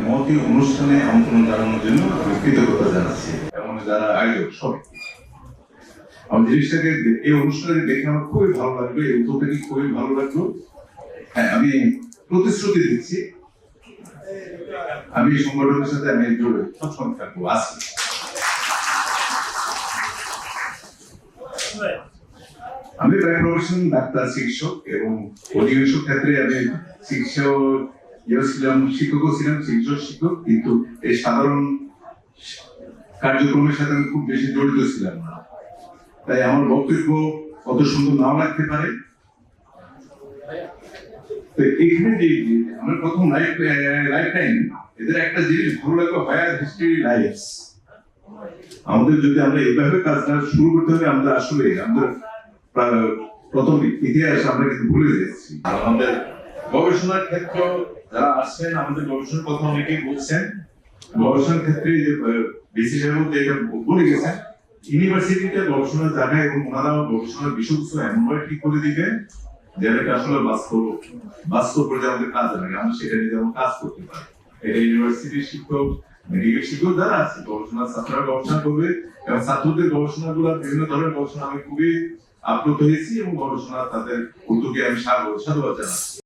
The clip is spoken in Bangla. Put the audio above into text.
মহতী অনুষ্ঠানে আমন্ত্রণ জানানোর জন্য আমি কৃতজ্ঞতা জানাচ্ছি এবং যারা আয়োজক সবাইকে। আমার জিনিসটাকে এই অনুষ্ঠানে দেখে আমার খুবই ভালো লাগলো, এই উদ্যোগটাকে খুবই ভালো লাগলো। হ্যাঁ, আমি প্রতিশ্রুতি দিচ্ছি আমি এই সংগঠনের সাথে আমি সবসময় থাকবো, আছি। আমি বাই প্রফেশন ডাক্তার, চিকিৎসক এবং অধিকাংশ ক্ষেত্রে আমি চিকিৎসক ছিলাম, শিক্ষকও ছিলাম, শিক্ষক, কিন্তু এই সাধারণ কার্যক্রমের সাথে আমি খুব বেশি জড়িত ছিলাম না। তাই আমার বক্তব্য কত সুন্দর নাও লাগতে পারে। তো এখানে যে আমার প্রথম লাইফ টাইম এদের একটা জিনিস ভালো লাগবে, হায়ার হিস্ট্রি লাইফস। আমাদের যদি আমরা এইভাবে কাজটা শুরু করতে হবে, আমরা আসলে আমাদের প্রথম ইতিহাস আমরা কিন্তু ভুলে যাচ্ছি। আর আমাদের গবেষণার ক্ষেত্র যারা আসছেন, আমাদের গবেষণার কথা অনেকেই বলছেন, গবেষণার ক্ষেত্রে যে বিশেষের মধ্যে এটা বলে গেছেন, ইউনিভার্সিটিতে গবেষণার জায়গা এবং ওনারা গবেষণার বিষয়বস্তু এমনভাবে ঠিক করে দিবেন যেটাকে আসলে বাস্তব পর্যায়ে আমাদের কাজে লাগে, আমরা সেটা নিয়ে যেমন কাজ করতে পারি। এটা ইউনিভার্সিটির শিক্ষক, মেডিকেল শিক্ষক যারা আছে, গবেষণা ছাত্ররা গবেষণা করবে এবং ছাত্রদের গবেষণাগুলো বিভিন্ন ধরনের গবেষণা আমি খুবই আপ্লুত হয়েছি এবং গবেষণা তাদের উদ্যোগে আমি সাধুবাদ জানাচ্ছি।